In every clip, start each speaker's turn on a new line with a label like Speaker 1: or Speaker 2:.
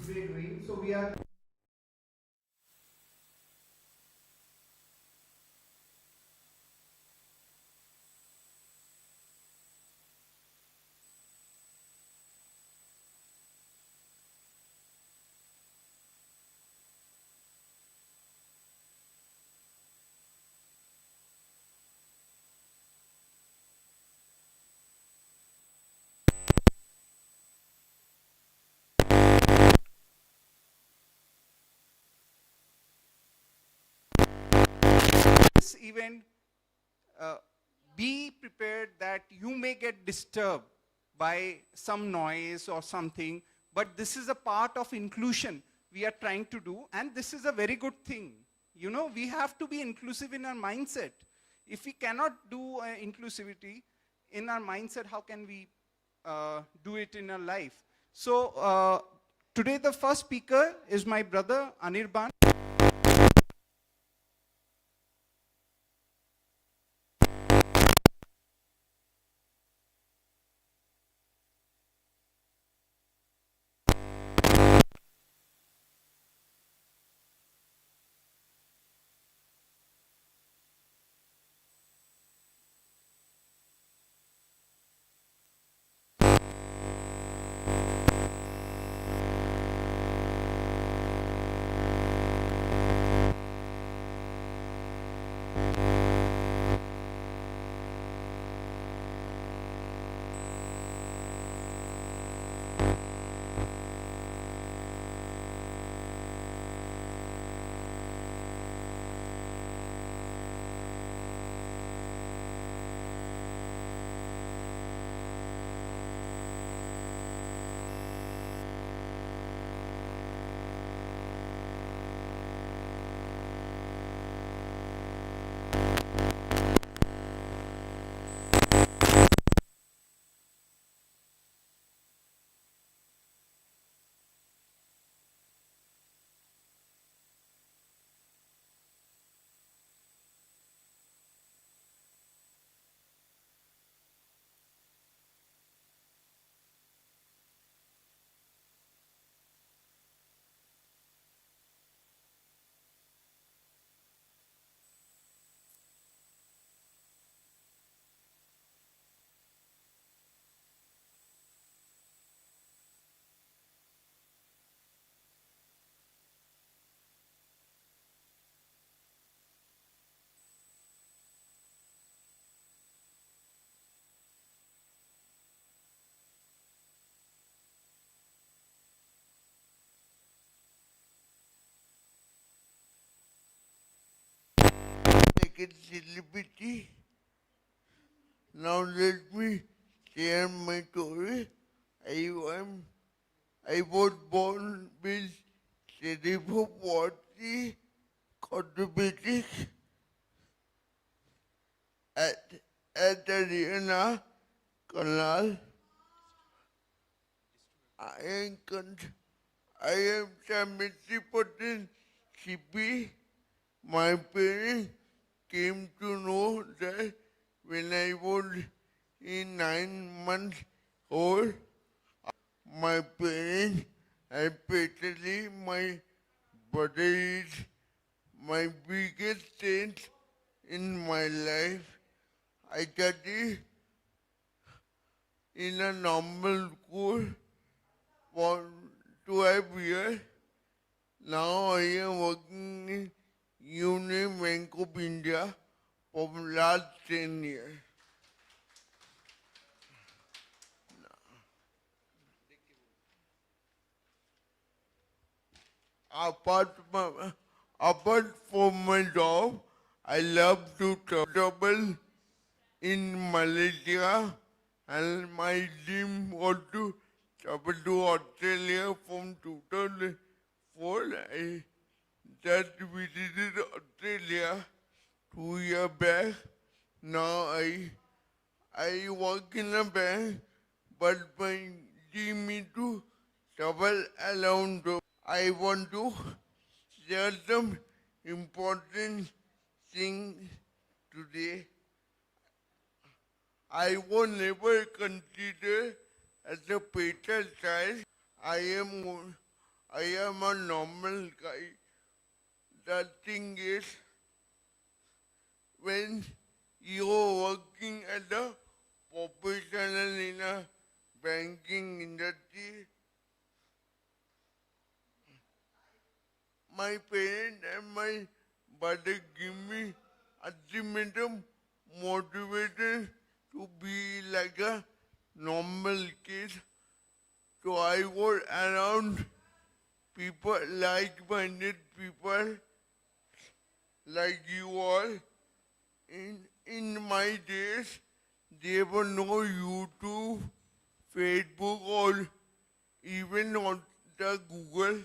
Speaker 1: Today doing. So we are this event, uh, be prepared that you may get disturbed by some noise or something, but this is a part of inclusion we are trying to do, and this is a very good thing. You know, we have to be inclusive in our mindset. If we cannot do inclusivity in our mindset, how can we do it in our life? So today the first speaker is my brother Anirban.
Speaker 2: Second celebrity. Now let me share my story. I was born with cerebral palsy, diabetic at Ariana Canal. I am I am 70% CP. My parents came to know that when I was in 9 months old. My parents, especially my brother, is my biggest strength in my life. I studied in a normal school for 12 years. Now I am working in Union Bank of India for the last 10 years. Apart from my job, I love to travel in Malaysia, and my dream was to travel to Australia from 2004. I just visited Australia 2 years back. Now I work in a bank, but my dream is to travel around. I want to share some important things today. I was never considered as a special child. I am I am a normal guy. The thing is, when you're working as a professional in a banking industry, my parents and my brother give me ultimatum motivation to be like a normal kid. So I was around people, like-minded people, like you all. In my days, there were no YouTube, Facebook, or even on the Google.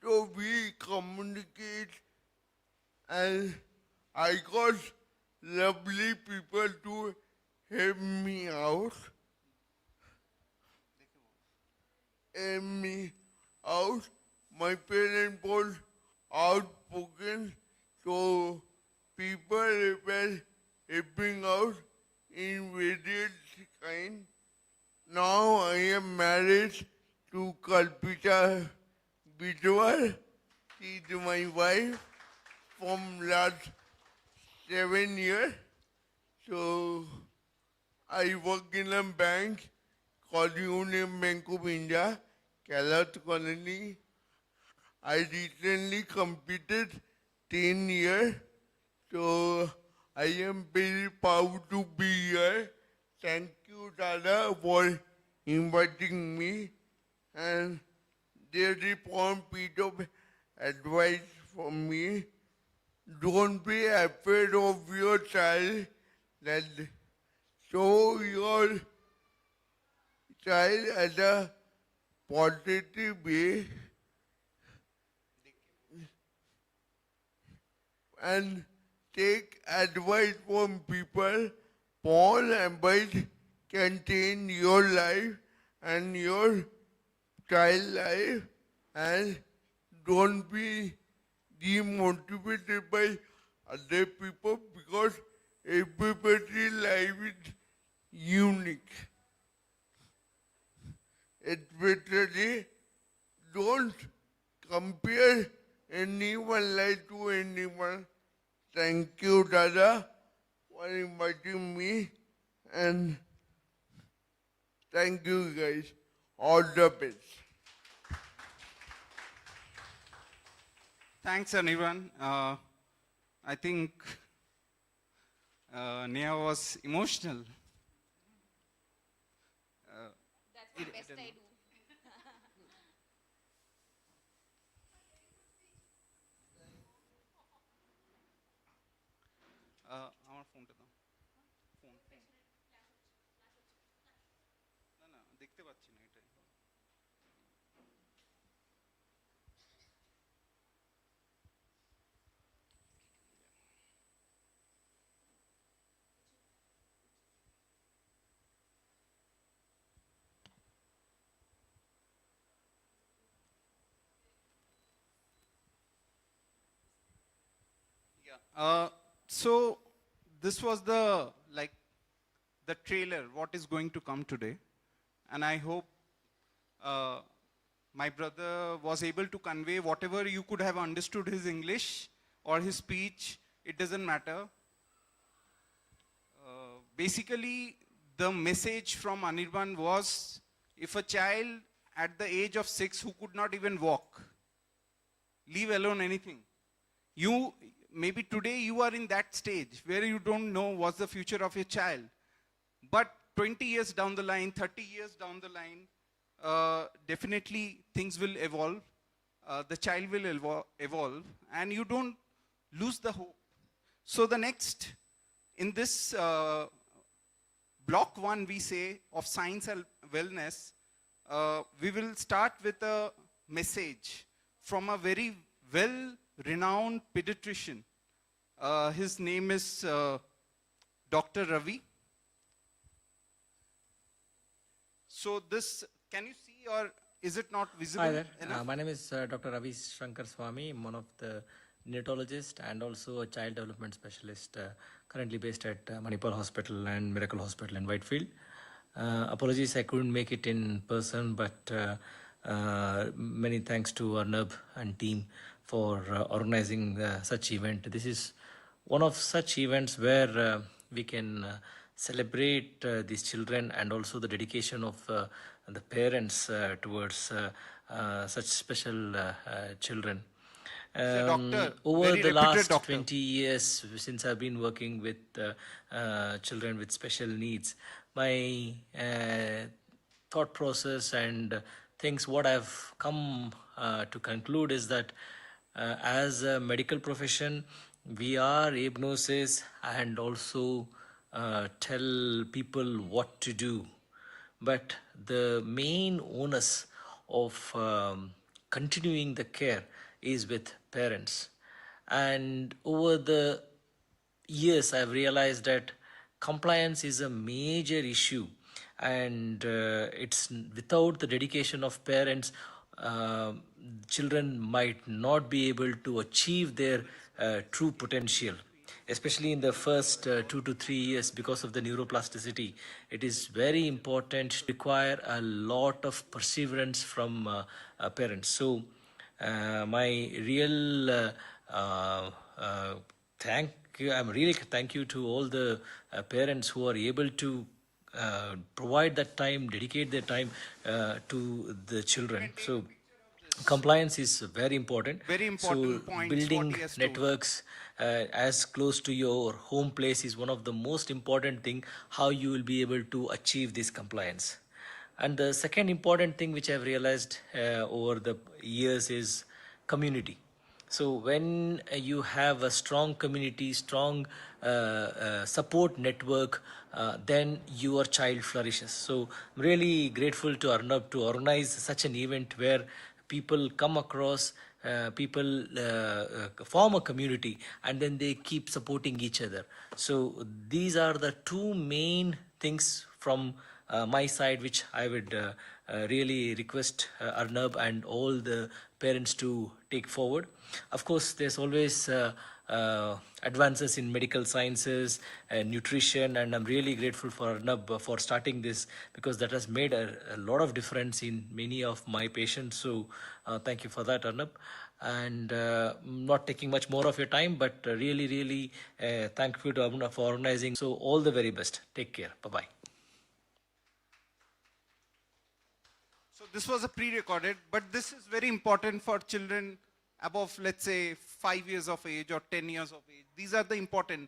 Speaker 2: So we communicate, and I got lovely people to help me out. My parents were outspoken, so people were helping out in various kind. Now I am married to Kalpita Bidwal. She is my wife from last 7 years. So I work in a bank called Union Bank of India, Kalat Colony. I recently completed 10 years, so I am very proud to be here. Thank you, Dada, for inviting me. And there is one piece of advice from me. Don't be afraid of your child. That show your child as a positive way and take advice from people. All advice can change your life and your child life, and don't be demotivated by other people because everybody's life is unique. Especially, don't compare anyone life to anyone. Thank you, Dada, for inviting me, and thank you guys. All the best.
Speaker 1: Thanks, Anirban. I think Neha was emotional.
Speaker 3: That's the best I do.
Speaker 1: আমার ফোনটা দাও phone না না দেখতে পাচ্ছি না এটাই So this was the trailer, what is going to come today. And I hope my brother was able to convey whatever you could have understood his English or his speech, it doesn't matter. Basically, the message from Anirban was, if a child at the age of 6 who could not even walk, leave alone anything, maybe today you are in that stage where you don't know what's the future of your child. But 20 years down the line, 30 years down the line, definitely things will evolve. The child will evolve, and you don't lose the hope. So the next, in this block 1, we say, of science and wellness, we will start with a message from a very well-renowned pediatrician. His name is Dr. Ravi. So this, can you see, or is it not visible?
Speaker 4: Hi there.
Speaker 1: enough?
Speaker 4: My name is Dr. Ravi Shankar Swamy. I'm one of the neonatologist and also a child development specialist, currently based at Manipal Hospital and Miracle Hospital in Whitefield. Apologies, I couldn't make it in person, but many thanks to Arnab and team for organizing such event. This is one of such events where we can celebrate these children and also the dedication of the parents towards such special children.
Speaker 1: a doctor,
Speaker 4: Over
Speaker 1: very
Speaker 4: the
Speaker 1: reputed
Speaker 4: last
Speaker 1: doctor.
Speaker 4: 20 years, since I've been working with children with special needs, my thought process and things, what I've come to conclude is that as a medical profession, we are diagnosis and also tell people what to do. But the main onus of continuing the care is with parents. And over the years, I've realized that compliance is a major issue, and it's without the dedication of parents, children might not be able to achieve their true potential, especially in the first 2 to 3 years. Because of the neuroplasticity, it is very important, require a lot of perseverance from parents. So my real I'm really thank you to all the parents who are able to provide that time, dedicate their time to the children. So compliance is very important.
Speaker 1: Very important
Speaker 4: So
Speaker 1: points,
Speaker 4: building
Speaker 1: what he has told.
Speaker 4: networks as close to your home place is one of the most important thing, how you will be able to achieve this compliance. And the second important thing which I've realized over the years is community. So when you have a strong community, strong support network, then your child flourishes. So I'm really grateful to Arnab to organize such an event where people come across, people form a community, and then they keep supporting each other. So these are the two main things from my side, which I would really request Arnab and all the parents to take forward. Of course, there's always advances in medical sciences and nutrition, and I'm really grateful for Arnab for starting this, because that has made a lot of difference in many of my patients. So thank you for that, Arnab. And not taking much more of your time, but really thank you to Arnab for organizing. So all the very best. Take care. Bye-bye.
Speaker 1: So this was a pre-recorded, but this is very important for children above, let's say, 5 years of age or 10 years of age. These are the important.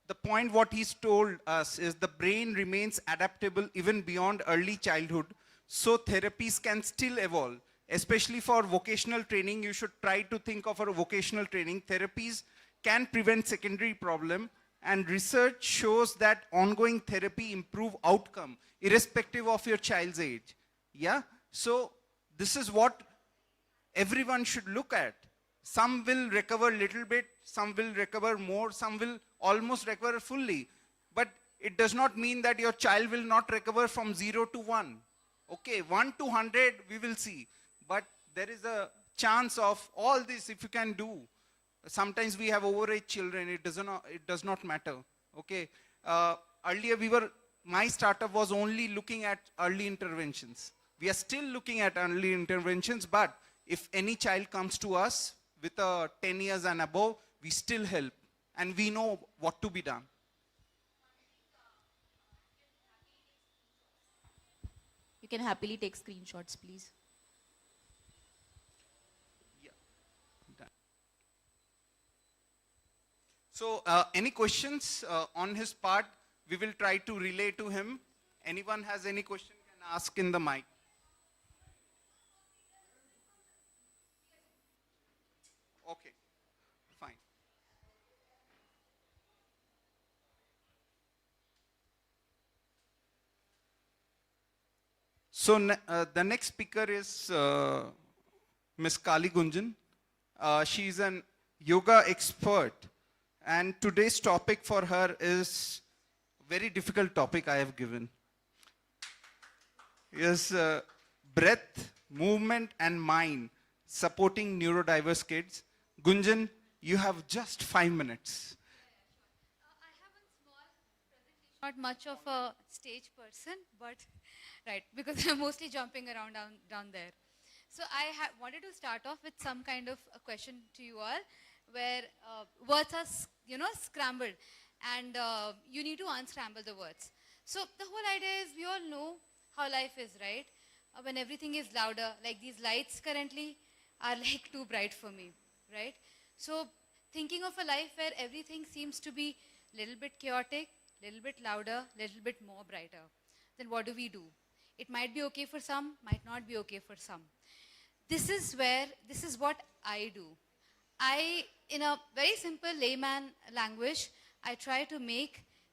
Speaker 1: The point what he's told us is the brain remains adaptable even beyond early childhood, so therapies can still evolve. Especially for vocational training, you should try to think of a vocational training. Therapies can prevent secondary problem, and research shows that ongoing therapy improve outcome irrespective of your child's age. Yeah? So this is what everyone should look at. Some will recover little bit, some will recover more, some will almost recover fully. But it does not mean that your child will not recover from 0 to 1. Okay, 1 to 100 we will see. But there is a chance of all this if you can do. Sometimes we have overage children, it does not matter. Okay, earlier my startup was only looking at early interventions. We are still looking at early interventions, but if any child comes to us with 10 years and above, we still help, and we know what to be done.
Speaker 3: You can happily take screenshots, please.
Speaker 1: Yeah. Done. So any questions on his part, we will try to relay to him. Anyone has any question can ask in the mic. Okay, fine. So the next speaker is Ms. Kali Gunjan. She is an yoga expert, and today's topic for her is very difficult topic I have given. Is breath, movement, and mind supporting neurodiverse kids. Gunjan, you have just 5 minutes.
Speaker 5: I have a small presentation Not much of a stage person, but right, because I'm mostly jumping around down there. So I wanted to start off with some kind of a question to you all, where words are, scrambled, and you need to unscramble the words. So the whole idea is we all know how life is, right? When everything is louder, like these lights currently are like too bright for me, right? So thinking of a life where everything seems to be a little bit chaotic, little bit louder, little bit more brighter, then what do we do? It might be okay for some, might not be okay for some. This is what I do. In a very simple layman language, I try to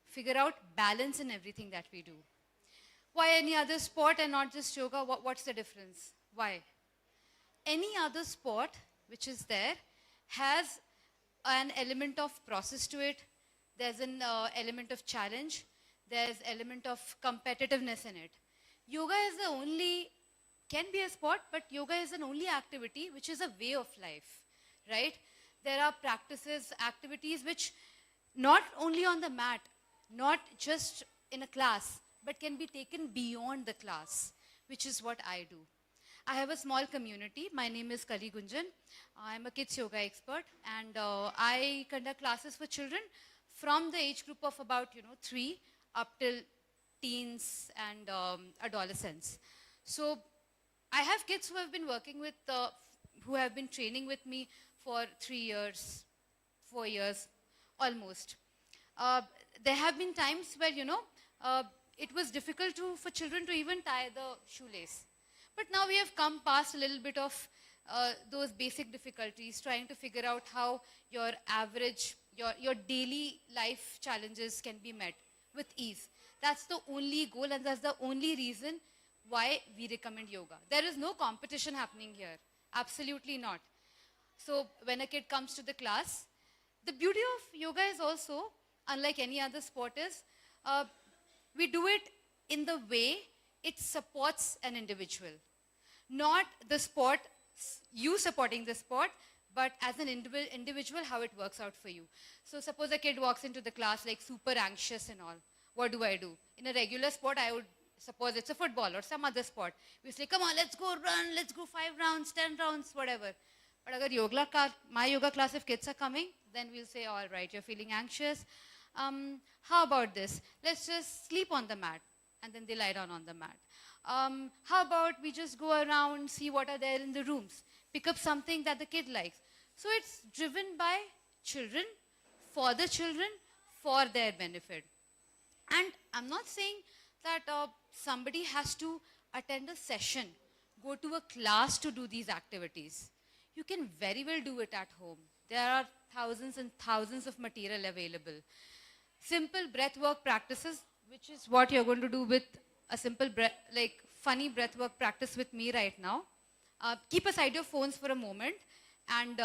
Speaker 5: figure out balance in everything that we do. Why any other sport and not just yoga? What's the difference? Why? Any other sport which is there has an element of process to it. There's an element of challenge. There's element of competitiveness in it. Yoga is the only, can be a sport, but yoga is an only activity which is a way of life, right? There are practices, activities which not only on the mat, not just in a class, but can be taken beyond the class, which is what I do. I have a small community. My name is 𝐒𝐮𝐬. I'm a kids yoga expert, and I conduct classes for children from the age group of about 3 up till teens and adolescents. So I have kids who have been working with, who have been training with me for 3 years, 4 years, almost. There have been times where, it was difficult for children to even tie the shoelace. But now we have come past a little bit of those basic difficulties, trying to figure out how your average, your daily life challenges can be met with ease. That's the only goal, and that's the only reason why we recommend yoga. There is no competition happening here. Absolutely not. So when a kid comes to the class, the beauty of yoga is also, unlike any other sport, is we do it in the way it supports an individual. Not the sport, you supporting the sport, but as an individual, how it works out for you. So suppose a kid walks into the class like super anxious and all. What do I do? In a regular sport, I would suppose it's a football or some other sport. We say, come on, let's go run, let's go 5 rounds, 10 rounds, whatever. But agar my yoga class, if kids are coming, then we'll say, all right, you're feeling anxious. How about this? Let's just sleep on the mat. And then they lie down on the mat. How about we just go around, see what are there in the rooms, pick up something that the kid likes. So it's driven by children, for the children, for their benefit. And I'm not saying that somebody has to attend a session, go to a class to do these activities. You can very well do it at home. There are thousands and thousands of material available. Simple breath work practices, which is what you're going to do with a simple funny breath work practice with me right now. Keep aside your phones for a moment, and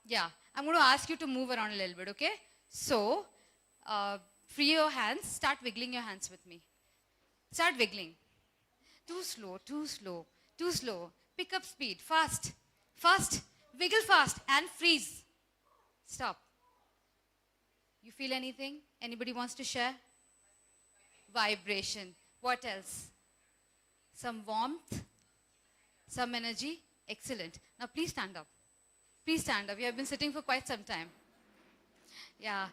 Speaker 5: yeah, I'm going to ask you to move around a little bit, okay? So, free your hands, start wiggling your hands with me. Start wiggling. Too slow, too slow, too slow. Pick up speed, fast, fast, wiggle fast, and freeze. Stop. You feel anything? Anybody wants to share? Vibration. What else? Some warmth? Some energy? Excellent. Now please stand up. Please stand up. You have been sitting for quite some time. Yeah.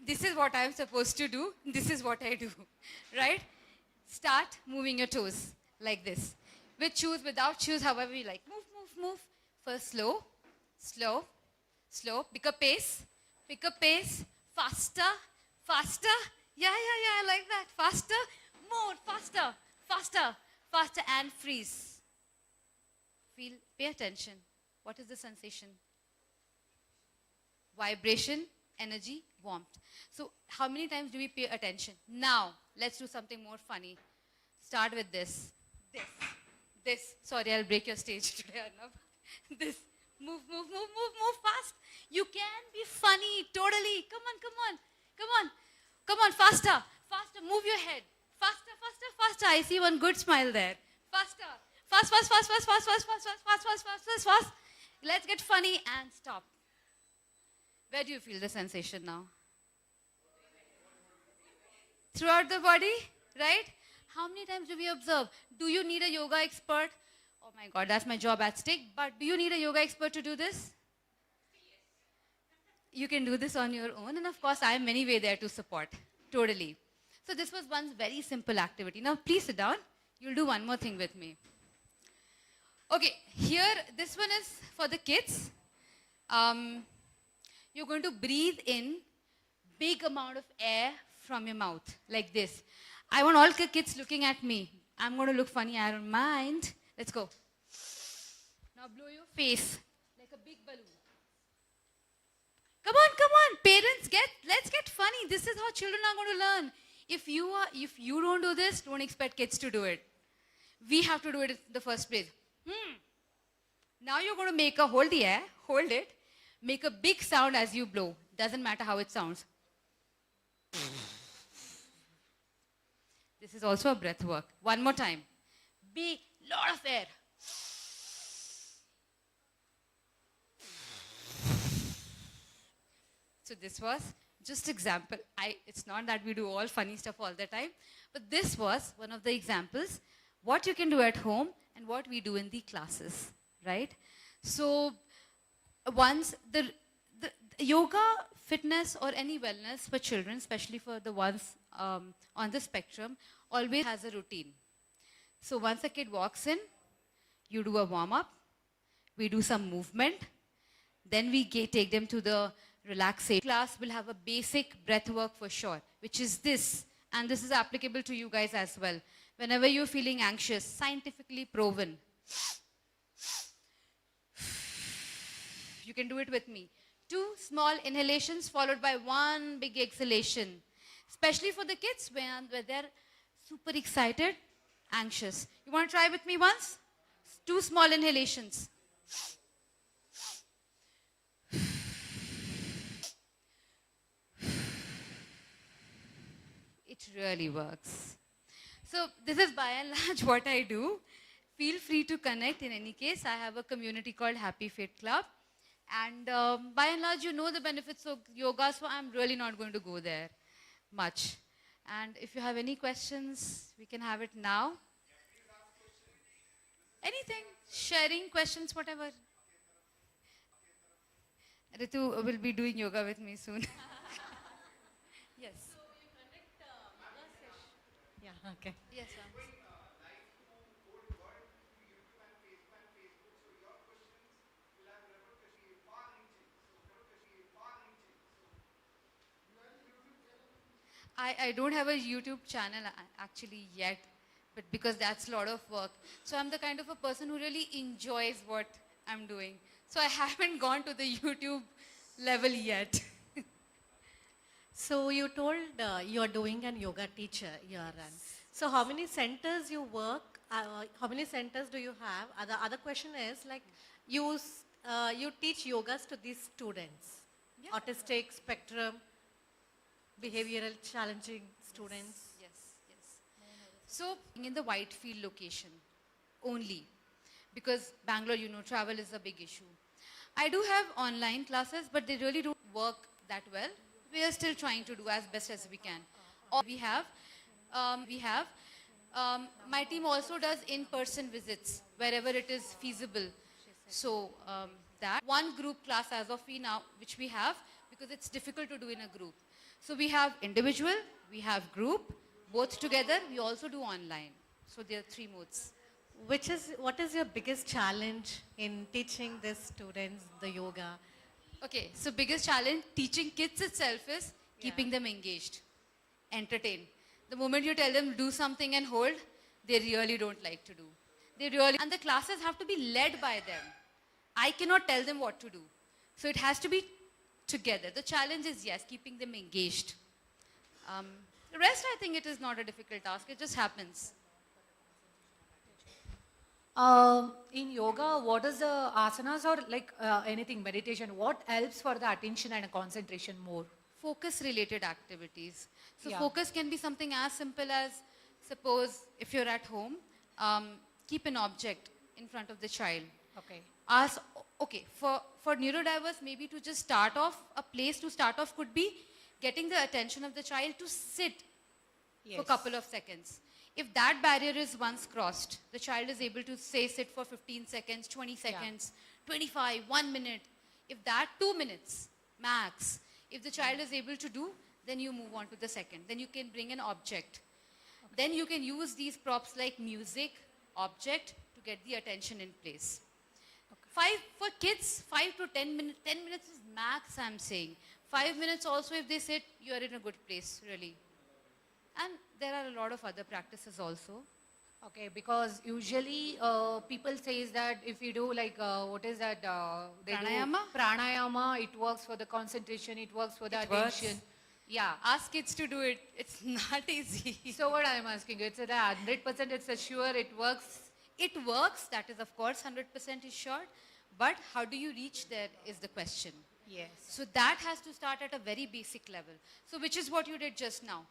Speaker 5: This is what I'm supposed to do. This is what I do. Right? Start moving your toes like this. With shoes, without shoes, however you like. Move, move, move. First slow, slow, slow. Pick up pace. Pick up pace. Faster, faster. Yeah, I like that. Faster, more, faster, faster, faster, and freeze. Feel, pay attention. What is the sensation? Vibration, energy, warmth. So how many times do we pay attention? Now, let's do something more funny. Start with this. This. Sorry, I'll break your stage today, Arnab. This. Move, move, move, move, move fast. You can be funny, totally. Come on, come on, come on. Come on, faster, faster. Move your head. Faster, faster, faster. I see one good smile there. Faster. Fast, fast, fast, fast, fast, fast, fast, fast, fast, fast, fast, fast, fast. Let's get funny and stop. Where do you feel the sensation now? throughout the body, right? How many times do we observe? Do you need a yoga expert? Oh my God, that's my job at stake. But do you need a yoga expert to do this? You can do this on your own. And of course, I am anyway there to support. Totally. So this was one very simple activity. Now, please sit down. You'll do one more thing with me. Okay, here, this one is for the kids. You're going to breathe in big amount of air from your mouth, like this. I want all kids looking at me. I'm going to look funny, I don't mind. Let's go. Now blow your face like a big balloon. Come on, parents, let's get funny. This is how children are going to learn. If you don't do this, don't expect kids to do it. We have to do it in the first place. Now you're going to hold the air, hold it, make a big sound as you blow. Doesn't matter how it sounds. This is also a breath work. One more time. Big, lot of air. So this was just example. It's not that we do all funny stuff all the time, but this was one of the examples, what you can do at home and what we do in the classes, right? So once the yoga, fitness or any wellness for children, especially for the ones on the spectrum, always has a routine. So once a kid walks in, you do a warm-up, we do some movement, then we take them to the relaxation. Class will have a basic breath work for sure, which is this, and this is applicable to you guys as well. Whenever you're feeling anxious, scientifically proven, you can do it with me. 2 small inhalations followed by 1 big exhalation, especially for the kids where they're super excited, anxious. You want to try with me once? 2 small inhalations. It really works. So this is by and large what I do. Feel free to connect. In any case, I have a community called Happy Fit Club. And by and large, you know the benefits of yoga, so I'm really not going to go there much. And if you have any questions, we can have it now. Anything, sharing, questions, whatever. Ritu will be doing yoga with me soon. Yes.
Speaker 6: Yeah, okay.
Speaker 5: Yes, ma'am. I don't have a YouTube channel actually yet, but because that's a lot of work. So I'm the kind of a person who really enjoys what I'm doing. So I haven't gone to the YouTube level yet.
Speaker 6: So you told you're doing an yoga teacher here. So how many centers you work? How many centers do you have? The other question is like you teach yogas to these students,
Speaker 5: Yeah.
Speaker 6: autistic, spectrum, behavioral challenging students.
Speaker 5: Yes. So in the Whitefield location only, because Bangalore, you know, travel is a big issue. I do have online classes, but they really don't work that well. We are still trying to do as best as we can. My team also does in-person visits wherever it is feasible. So that one group class as of now, which we have, because it's difficult to do in a group. So we have individual, we have group, both together. We also do online. So there are 3 modes.
Speaker 6: What is your biggest challenge in teaching these students the yoga?
Speaker 5: Okay, so biggest challenge teaching kids itself is keeping them engaged, entertained. The moment you tell them do something and hold, they really don't like to do. And the classes have to be led by them. I cannot tell them what to do. So it has to be together. The challenge is, yes, keeping them engaged. The rest, I think it is not a difficult task. It just happens.
Speaker 7: In yoga, what is the asanas or like anything, meditation, what helps for the attention and concentration more?
Speaker 5: Focus related activities. So
Speaker 7: Yeah.
Speaker 5: focus can be something as simple as, suppose if you're at home, keep an object in front of the child.
Speaker 7: Okay.
Speaker 5: For neurodiverse, maybe to just start off, a place to start off could be getting the attention of the child to sit for a couple of seconds. If that barrier is once crossed, the child is able to say sit for 15 seconds, 20 seconds, 25, 1 minute. If that 2 minutes max, if the child is able to do, then you move on to the second. Then you can bring an object. Then you can use these props like music, object to get the attention in place. For kids, 5 to 10 minutes, 10 minutes is max, I'm saying. 5 minutes also, if they sit, you are in a good place, really. And there are a lot of other practices also.
Speaker 7: Okay, because usually people says that if you do like, what is that? They
Speaker 5: Pranayama?
Speaker 7: Do pranayama, it works for the concentration, it works for the
Speaker 5: It works.
Speaker 7: attention. Yeah.
Speaker 5: Ask kids to do it. It's not easy.
Speaker 7: So what I am asking you, it's a 100% it's a sure it works.
Speaker 5: It works, that is of course 100% is sure. But how do you reach there is the question.
Speaker 7: Yes.
Speaker 5: So that has to start at a very basic level. So which is what you did just now.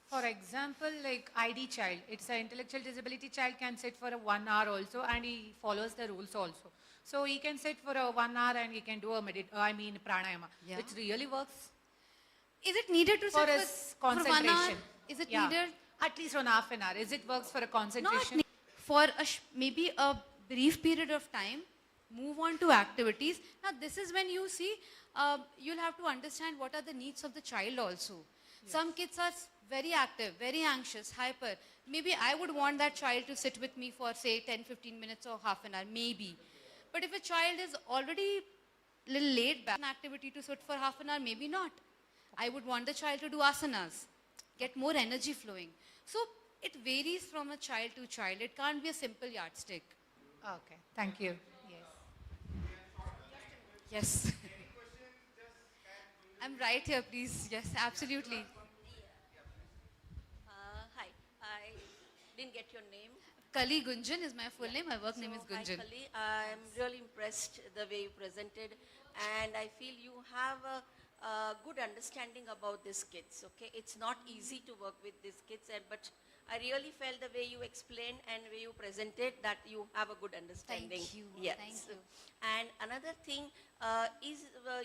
Speaker 7: For example, like ID child, it's an intellectual disability child can sit for a 1 hour also and he follows the rules also. So he can sit for a 1 hour and he can do a pranayama.
Speaker 5: Yeah.
Speaker 7: It really works
Speaker 5: Is it needed to
Speaker 7: for
Speaker 5: sit
Speaker 7: his
Speaker 5: for 1 hour?
Speaker 7: concentration.
Speaker 5: Is it
Speaker 7: Yeah.
Speaker 5: needed?
Speaker 7: At least 1/2 an hour. Is it works for a
Speaker 5: Not
Speaker 7: concentration?
Speaker 5: for maybe a brief period of time, move on to activities. Now this is when you see, you'll have to understand what are the needs of the child also. Some kids are very active, very anxious, hyper. Maybe I would want that child to sit with me for say 10-15 minutes or half an hour, maybe. But if a child is already a little laid back, an activity to sit for half an hour, maybe not. I would want the child to do asanas, get more energy flowing. So it varies from a child to child. It can't be a simple yardstick.
Speaker 7: Okay, thank you. Yes.
Speaker 5: Yes. I'm right here, please. Yes, absolutely.
Speaker 8: Hi, I didn't get your name.
Speaker 5: 𝐒𝐮𝐬 is my full name. My work name is
Speaker 8: Hi,
Speaker 5: Gunjan.
Speaker 8: Kali. I'm really impressed the way you presented, and I feel you have a good understanding about these kids. Okay, it's not easy to work with these kids, but I really felt the way you explained and way you presented that you have a good understanding.
Speaker 5: Thank you.
Speaker 8: Yes.
Speaker 5: Thank you.
Speaker 8: And another thing, is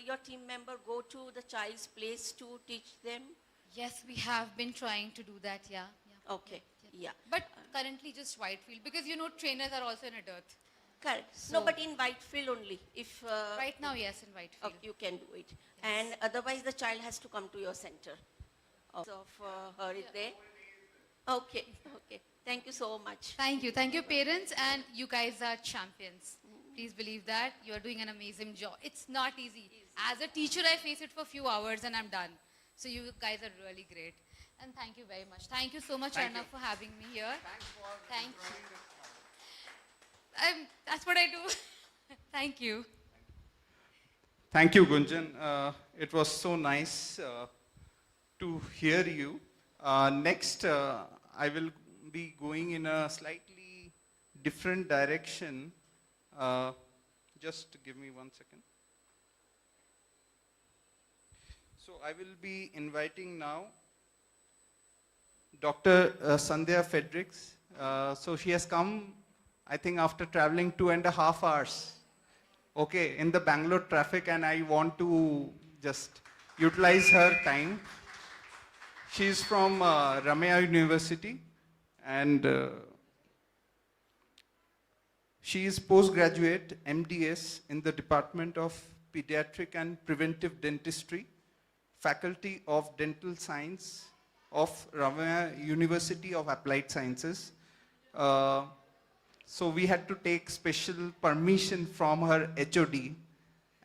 Speaker 8: your team member go to the child's place to teach them?
Speaker 5: Yes, we have been trying to do that. Yeah. Yeah.
Speaker 8: Okay. Yeah.
Speaker 5: But currently just Whitefield because you know trainers are also in a dearth.
Speaker 8: Correct.
Speaker 5: So-
Speaker 8: No, but in Whitefield only. If
Speaker 5: Right now, yes, in Whitefield.
Speaker 8: you can do it. And otherwise the child has to come to your center. So for her is there. Okay, okay. Thank you so much.
Speaker 5: Thank you. Thank you, parents. And you guys are champions. Please believe that. You are doing an amazing job. It's not easy. As a teacher, I face it for a few hours and I'm done. So you guys are really great. And thank you very much. Thank you so much, Arnab, for having me here. Thank you. That's what I do. Thank you.
Speaker 1: Thank you, Gunjan. It was so nice to hear you. Next, I will be going in a slightly different direction. Just give me 1 second. So I will be inviting now Dr. Sandhya Fredricks. So she has come, I think, after traveling 2.5 hours. Okay, in the Bangalore traffic, and I want to just utilize her time. She is from Ramaya University, and she is postgraduate MDS in the Department of Pediatric and Preventive Dentistry, Faculty of Dental Science of Ramaya University of Applied Sciences. So we had to take special permission from her HOD,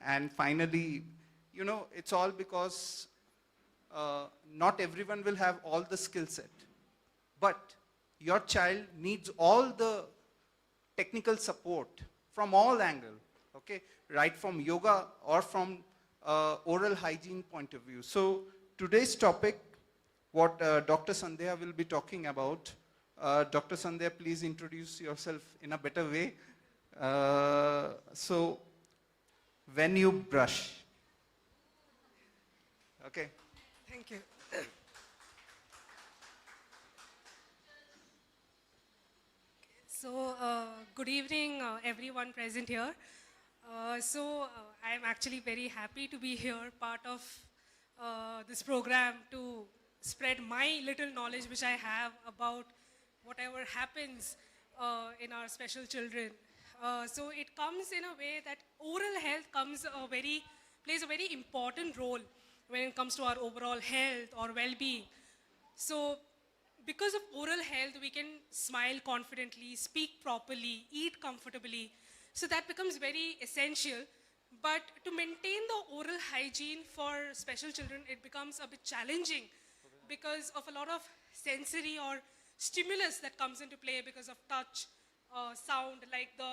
Speaker 1: and finally, you know, it's all because not everyone will have all the skill set, but your child needs all the technical support from all angles, okay, right from yoga or from oral hygiene point of view. So today's topic, what Dr. Sandhya will be talking about. Dr. Sandhya, please introduce yourself in a better way. So, when you brush, okay.
Speaker 9: Thank you. So, good evening, everyone present here. I am actually very happy to be here, part of this program to spread my little knowledge which I have about whatever happens in our special children. So it comes in a way that oral health plays a very important role when it comes to our overall health or well-being. So because of oral health, we can smile confidently, speak properly, eat comfortably. So that becomes very essential. But to maintain the oral hygiene for special children, it becomes a bit challenging because of a lot of sensory or stimulus that comes into play because of touch, sound, like the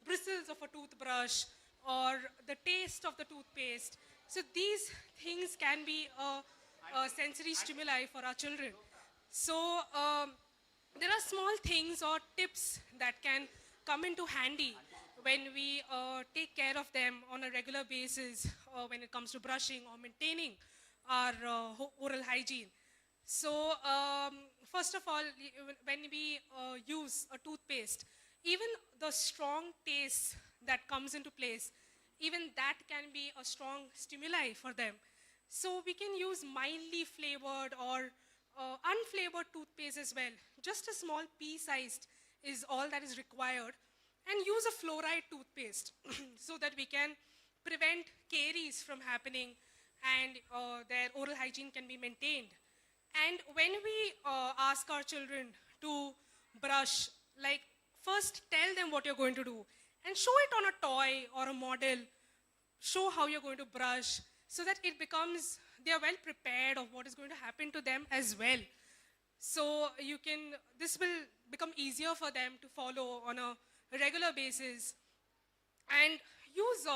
Speaker 9: bristles of a toothbrush or the taste of the toothpaste. So these things can be a sensory stimuli for our children. So there are small things or tips that can come into handy when we take care of them on a regular basis when it comes to brushing or maintaining our oral hygiene. So first of all, when we use a toothpaste, even the strong taste that comes into place, even that can be a strong stimuli for them. So we can use mildly flavored or unflavored toothpaste as well. Just a small pea-sized is all that is required. And use a fluoride toothpaste so that we can prevent caries from happening and their oral hygiene can be maintained. And when we ask our children to brush, like first tell them what you're going to do and show it on a toy or a model. Show how you're going to brush so that they are well prepared of what is going to happen to them as well. So this will become easier for them to follow on a regular basis. And use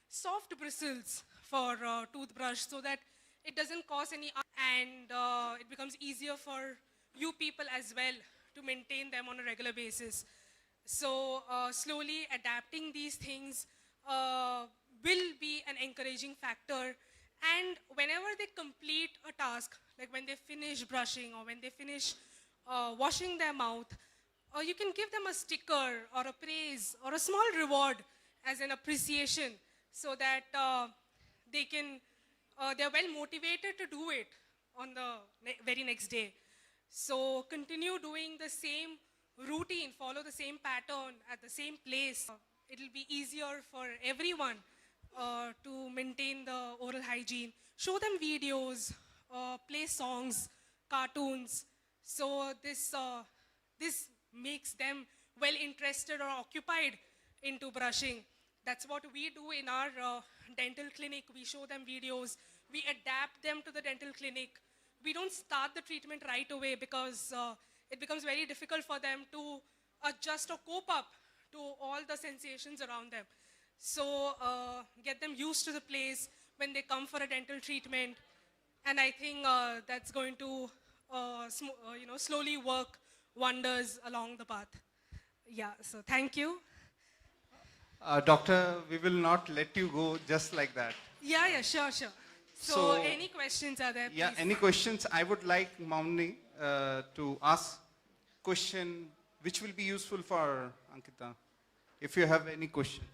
Speaker 9: soft bristles for toothbrush so that it doesn't cause any and it becomes easier for you people as well to maintain them on a regular basis. So slowly adapting these things will be an encouraging factor. And whenever they complete a task, like when they finish brushing or when they finish washing their mouth, you can give them a sticker or a praise or a small reward as an appreciation so that they're well motivated to do it on the very next day. So continue doing the same routine, follow the same pattern at the same place. It'll be easier for everyone to maintain the oral hygiene. Show them videos, play songs, cartoons. So this makes them well interested or occupied into brushing. That's what we do in our dental clinic. We show them videos. We adapt them to the dental clinic. We don't start the treatment right away because it becomes very difficult for them to adjust or cope up to all the sensations around them. So get them used to the place when they come for a dental treatment. And I think that's going to slowly work wonders along the path. Yeah, so thank you.
Speaker 1: Doctor, we will not let you go just like that.
Speaker 9: Yeah, sure. So any questions are there, please?
Speaker 1: Yeah, any questions? I would like Mauni to ask question which will be useful for Ankita. If you have any question.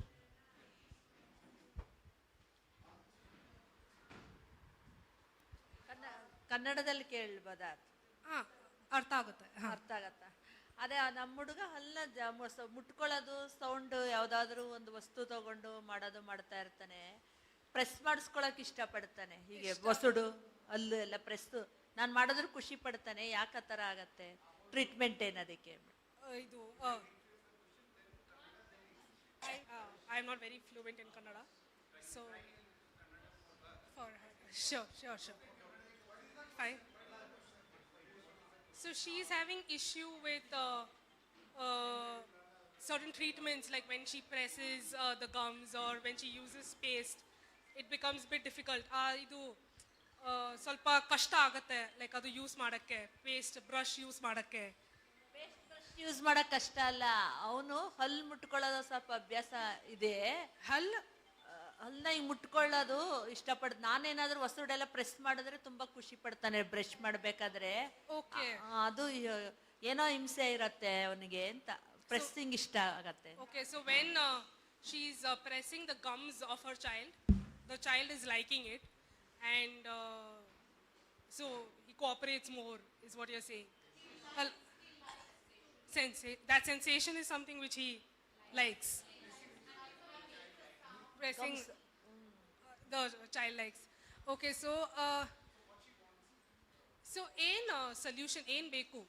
Speaker 10: ಕನ್ನಡದಲ್ಲಿ ಕೇಳ್ಬೋದಾ?
Speaker 9: ಅರ್ಥ ಆಗುತ್ತೆ.
Speaker 10: ಅರ್ಥ ಆಗತ್ತಾ? ಅದೇ ನಮ್ಮ ಹುಡುಗ ಮುಟ್ಕೊಳ್ಳೋದು sound ಯಾವುದಾದ್ರೂ ಒಂದು ವಸ್ತು ತಗೊಂಡು ಮಾಡ್ತಾ ಇರ್ತಾನೆ. ಪ್ರೆಸ್ ಮಾಡಿಸ್ಕೊಳಕ್ ಇಷ್ಟಪಡ್ತಾನೆ. ಹೀಗೆ ವಸುಡು ಅಲ್ಲು ಎಲ್ಲ ಪ್ರೆಸ್ ನಾನು ಮಾಡಿದ್ರು ಖುಷಿ ಪಡ್ತಾನೆ. ಯಾಕೆ ಆ ಥರ ಆಗತ್ತೆ? ಟ್ರೀಟ್ಮೆಂಟ್ ಏನದಕ್ಕೆ?
Speaker 9: ಇದು I am not very fluent in Kannada, so for her, sure. Fine. So she is having issue with certain treatments, like when she presses the gums or when she uses paste, it becomes a bit difficult. Idu ಸ್ವಲ್ಪ ಕಷ್ಟ ಆಗುತ್ತೆ, like ಅದು use ಮಾಡಕ್ಕೆ, paste brush use ಮಾಡಕ್ಕೆ.
Speaker 10: Use ಮಾಡಕ್ ಕಷ್ಟ ಅಲ್ಲ, ಅವನು ಹಲ್ಲು ಮುಟ್ಕೊಳ್ಳೋದು ಸ್ವಲ್ಪ ಅಭ್ಯಾಸ ಇದೆ. ಹಲ್ಲನ್ನ ಹಿಂಗ್ ಮುಟ್ಕೊಳ್ಳೋದು ಇಷ್ಟಪಡ್. ನಾನೇನಾದ್ರೂ ವಸ್ತುಡೆಲ್ಲ ಪ್ರೆಸ್ ಮಾಡಿದ್ರೆ ತುಂಬಾ ಖುಷಿ ಪಡ್ತಾನೆ ಬ್ರಷ್ ಮಾಡ್ಬೇಕಾದ್ರೆ. ಅದು ಏನೋ ಹಿಂಸೆ ಇರತ್ತೆ ಅವನಿಗೆ ಅಂತ ಪ್ರೆಸ್ಸಿಂಗ್ ಇಷ್ಟ ಆಗತ್ತೆ.
Speaker 9: Okay, so when she is pressing the gums of her child, the child is liking it, and So he cooperates more, is what you're saying. Well, that sensation is something which he likes. Pressing the child likes. Okay, so solution ಏನ್ ಬೇಕು?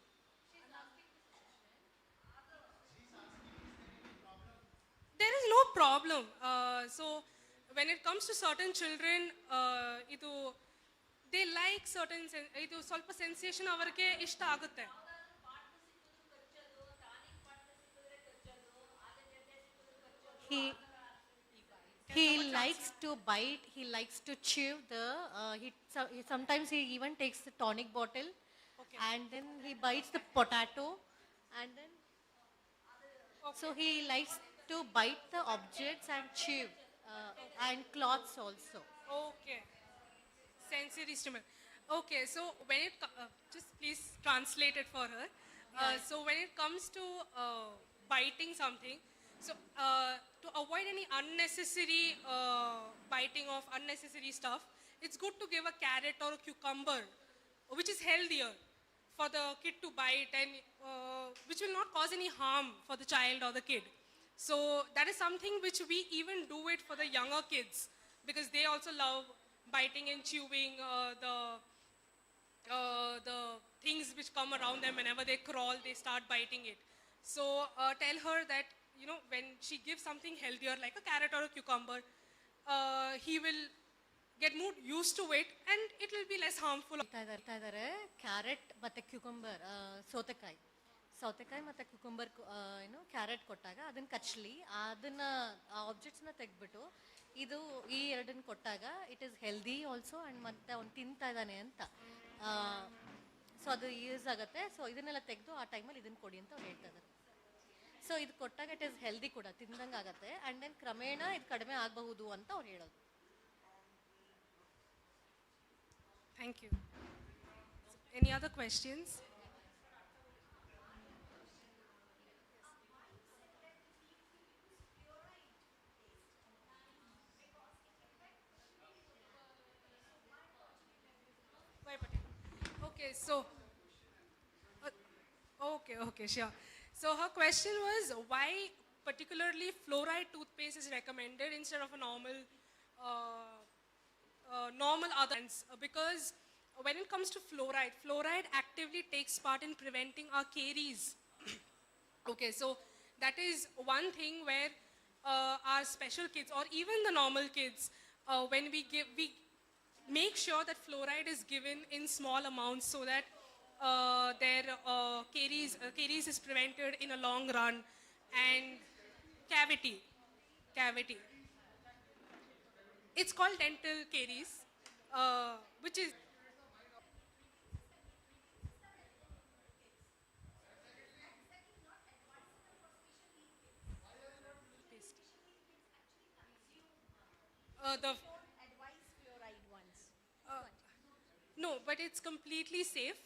Speaker 9: There is no problem. So when it comes to certain children, they like certain ಇದು ಸ್ವಲ್ಪ sensation ಅವರಿಗೆ ಇಷ್ಟ ಆಗುತ್ತೆ.
Speaker 6: He likes to bite, he likes to chew sometimes he even takes the tonic bottle, and then he bites the potato, and then so he likes to bite the objects and chew, and cloths also.
Speaker 9: Okay. Sensory stimulus. Okay, so when it just please translate it for her. So when it comes to biting something, so to avoid any unnecessary biting of unnecessary stuff, it's good to give a carrot or a cucumber, which is healthier for the kid to bite, and which will not cause any harm for the child or the kid. So that is something which we even do it for the younger kids, because they also love biting and chewing the things which come around them. Whenever they crawl, they start biting it. So tell her that, you know, when she gives something healthier like a carrot or a cucumber, he will get more used to it and it will be less harmful.
Speaker 6: Carrot ಮತ್ತು cucumber, ಸೌತೆಕಾಯಿ ಮತ್ತು cucumber carrot ಕೊಟ್ಟಾಗ ಅದನ್ನು ಕಚ್ಚಲಿ, ಅದನ್ನು ಆಬ್ಜೆಕ್ಟ್ಸ್ನ ತೆಗೆದ್ಬಿಟ್ಟು ಇದು ಈ ಎರಡನ್ನು ಕೊಟ್ಟಾಗ it is healthy also, and ಮತ್ತೆ ಅವ್ನು ತಿಂತಾ ಇದ್ದಾನೆ ಅಂತ, ಸೊ ಅದು ಯೂಸ್ ಆಗುತ್ತೆ. ಸೊ ಇದನ್ನೆಲ್ಲ ತೆಗೆದು ಆ ಟೈಮಲ್ಲಿ ಇದನ್ನು ಕೊಡಿ ಅಂತ ಅವ್ರು ಹೇಳ್ತಾ ಇದ್ದಾರೆ. ಸೊ ಇದು ಕೊಟ್ಟಾಗ ಇಟ್ ಈಸ್ ಹೆಲ್ದಿ ಕೂಡ, ತಿಂದಂಗೆ ಆಗುತ್ತೆ, ಆ್ಯಂಡ್ ದೆನ್ ಕ್ರಮೇಣ ಇದು ಕಡಿಮೆ ಆಗಬಹುದು ಅಂತ ಅವ್ರು ಹೇಳೋದು.
Speaker 9: Thank you. Any other questions? Okay, so okay, sure. So her question was why particularly fluoride toothpaste is recommended instead of a normal other ones, because when it comes to fluoride actively takes part in preventing our caries. Okay, so that is one thing where our special kids or even the normal kids, when we make sure that fluoride is given in small amounts so that their caries is prevented in a long run, and cavity. It's called dental caries, which is no, but it's completely safe.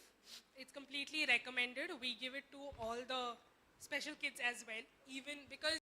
Speaker 9: It's completely recommended. We give it to all the special kids as well, even because